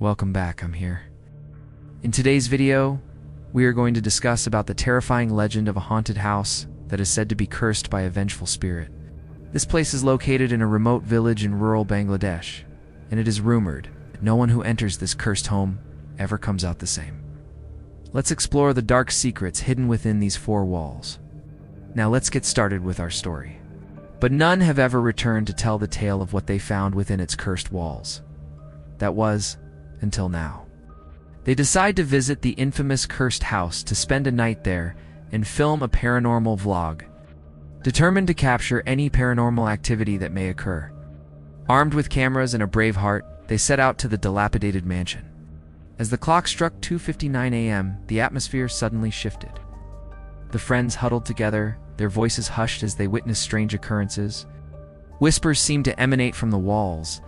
Welcome back, I'm here. In today's video, we are going to discuss about the terrifying legend of a haunted house that is said to be cursed by a vengeful spirit. This place is located in a remote village in rural Bangladesh, and it is rumored that no one who enters this cursed home ever comes out the same. Let's explore the dark secrets hidden within these four walls. Now let's get started with our story. But none have ever returned to tell the tale of what they found within its cursed walls. That was, until now. They decide to visit the infamous cursed house to spend a night there and film a paranormal vlog, determined to capture any paranormal activity that may occur. Armed with cameras and a brave heart, they set out to the dilapidated mansion. As the clock struck 2:59 a.m., the atmosphere suddenly shifted. The friends huddled together, their voices hushed as they witnessed strange occurrences. Whispers seemed to emanate from the walls,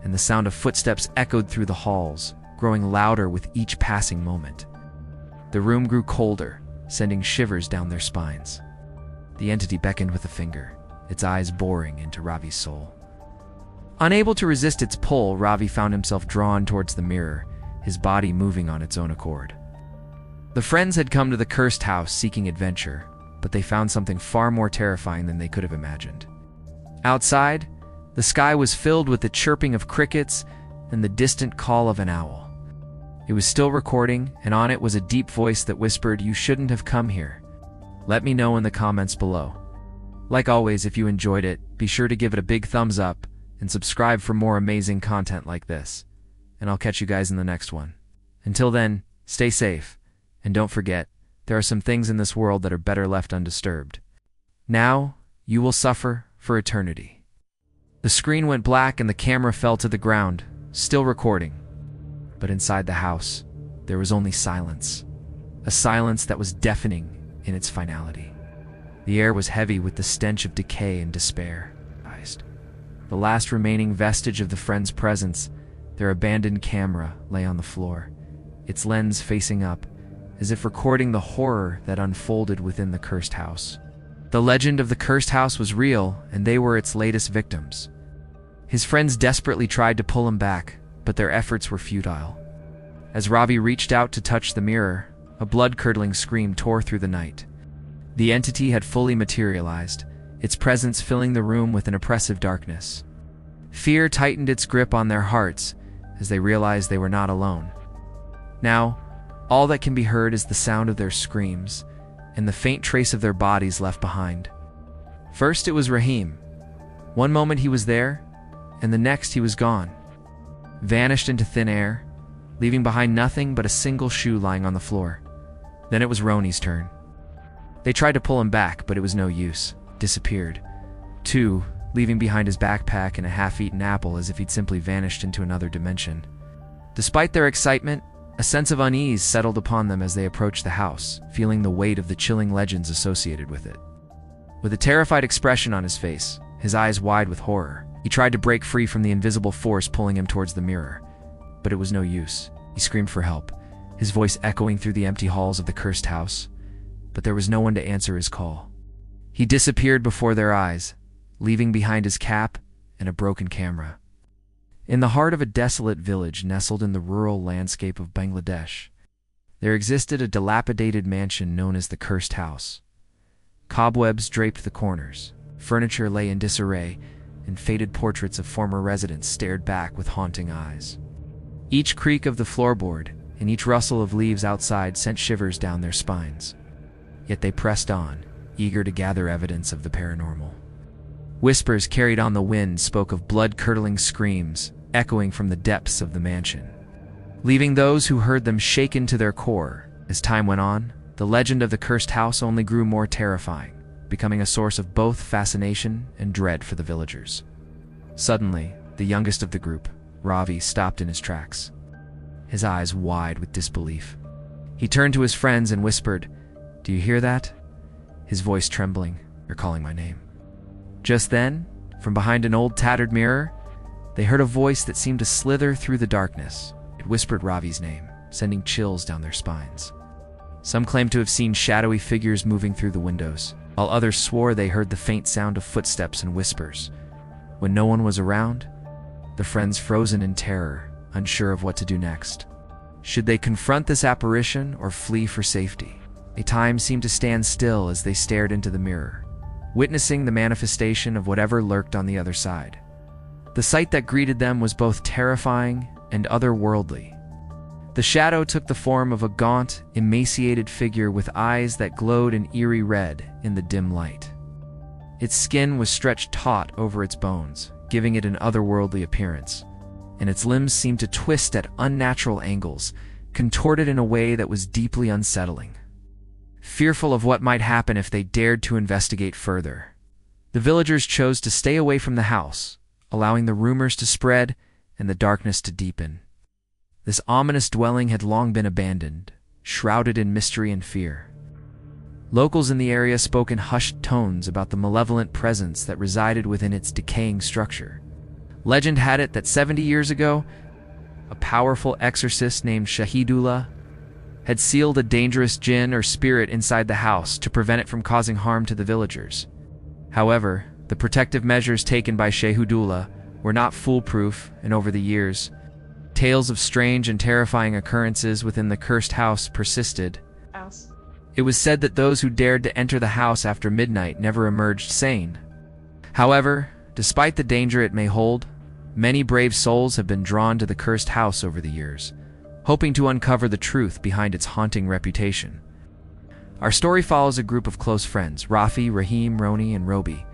and the sound of footsteps echoed through the halls, growing louder with each passing moment. The room grew colder, sending shivers down their spines. The entity beckoned with a finger, its eyes boring into Ravi's soul. Unable to resist its pull, Ravi found himself drawn towards the mirror, his body moving on its own accord. The friends had come to the cursed house seeking adventure, but they found something far more terrifying than they could have imagined. Outside, the sky was filled with the chirping of crickets and the distant call of an owl. It was still recording, and on it was a deep voice that whispered, "You shouldn't have come here." Let me know in the comments below. Like always, if you enjoyed it, be sure to give it a big thumbs up and subscribe for more amazing content like this. And I'll catch you guys in the next one. Until then, stay safe, and don't forget, there are some things in this world that are better left undisturbed. Now, you will suffer for eternity. The screen went black and the camera fell to the ground, still recording. But inside the house, there was only silence. A silence that was deafening in its finality. The air was heavy with the stench of decay and despair. The last remaining vestige of the friends' presence, their abandoned camera, lay on the floor, its lens facing up, as if recording the horror that unfolded within the cursed house. The legend of the cursed house was real, and they were its latest victims. His friends desperately tried to pull him back, but their efforts were futile. As Ravi reached out to touch the mirror, a blood-curdling scream tore through the night. The entity had fully materialized, its presence filling the room with an oppressive darkness. Fear tightened its grip on their hearts as they realized they were not alone. Now, all that can be heard is the sound of their screams and the faint trace of their bodies left behind. First it was Rahim. One moment he was there, and the next he was gone, vanished into thin air, leaving behind nothing but a single shoe lying on the floor. Then it was Roni's turn. They tried to pull him back, but it was no use. Disappeared. Too, leaving behind his backpack and a half-eaten apple as if he'd simply vanished into another dimension. Despite their excitement, a sense of unease settled upon them as they approached the house, feeling the weight of the chilling legends associated with it. With a terrified expression on his face, his eyes wide with horror, he tried to break free from the invisible force pulling him towards the mirror. But it was no use. He screamed for help, his voice echoing through the empty halls of the cursed house. But there was no one to answer his call. He disappeared before their eyes, leaving behind his cap and a broken camera. In the heart of a desolate village nestled in the rural landscape of Bangladesh, there existed a dilapidated mansion known as the Cursed House. Cobwebs draped the corners, furniture lay in disarray, and faded portraits of former residents stared back with haunting eyes. Each creak of the floorboard and each rustle of leaves outside sent shivers down their spines. Yet they pressed on, eager to gather evidence of the paranormal. Whispers carried on the wind spoke of blood-curdling screams echoing from the depths of the mansion, leaving those who heard them shaken to their core. As time went on, the legend of the cursed house only grew more terrifying, becoming a source of both fascination and dread for the villagers. Suddenly, the youngest of the group, Rafi, stopped in his tracks, his eyes wide with disbelief. He turned to his friends and whispered, "Do you hear that?" His voice trembling. "You're calling my name." Just then, from behind an old tattered mirror, they heard a voice that seemed to slither through the darkness. It whispered Ravi's name, sending chills down their spines. Some claimed to have seen shadowy figures moving through the windows, while others swore they heard the faint sound of footsteps and whispers. When no one was around, the friends, frozen in terror, unsure of what to do next. Should they confront this apparition or flee for safety? Time seemed to stand still as they stared into the mirror, witnessing the manifestation of whatever lurked on the other side. The sight that greeted them was both terrifying and otherworldly. The shadow took the form of a gaunt, emaciated figure with eyes that glowed an eerie red in the dim light. Its skin was stretched taut over its bones, giving it an otherworldly appearance, and its limbs seemed to twist at unnatural angles, contorted in a way that was deeply unsettling. Fearful of what might happen if they dared to investigate further, the villagers chose to stay away from the house, allowing the rumors to spread and the darkness to deepen. This ominous dwelling had long been abandoned, shrouded in mystery and fear. Locals in the area spoke in hushed tones about the malevolent presence that resided within its decaying structure. Legend had it that 70 years ago, a powerful exorcist named Shahidullah had sealed a dangerous jinn or spirit inside the house to prevent it from causing harm to the villagers. However, the protective measures taken by Shahidullah were not foolproof, and over the years, tales of strange and terrifying occurrences within the cursed house persisted. It was said that those who dared to enter the house after midnight never emerged sane. However, despite the danger it may hold, many brave souls have been drawn to the cursed house over the years, hoping to uncover the truth behind its haunting reputation. Our story follows a group of close friends, Rafi, Rahim, Roni, and Robi,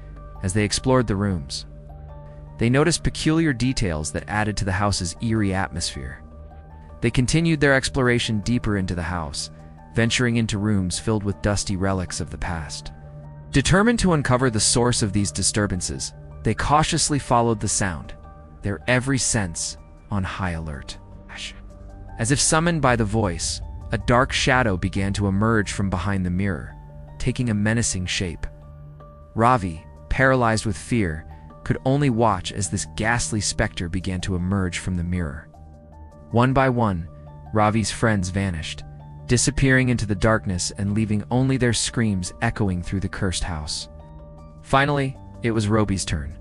as they explored the rooms. They noticed peculiar details that added to the house's eerie atmosphere. They continued their exploration deeper into the house, venturing into rooms filled with dusty relics of the past. Determined to uncover the source of these disturbances, they cautiously followed the sound, their every sense on high alert. As if summoned by the voice, a dark shadow began to emerge from behind the mirror, taking a menacing shape. Ravi, paralyzed with fear, could only watch as this ghastly specter began to emerge from the mirror. One by one, Ravi's friends vanished, disappearing into the darkness and leaving only their screams echoing through the cursed house. Finally, it was Robi's turn.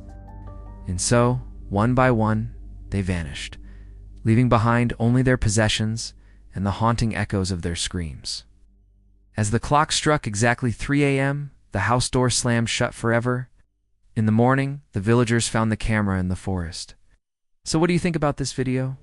And so, one by one, they vanished, leaving behind only their possessions and the haunting echoes of their screams. As the clock struck exactly 3 a.m., the house door slammed shut forever. In the morning, the villagers found the camera in the forest. So what do you think about this video?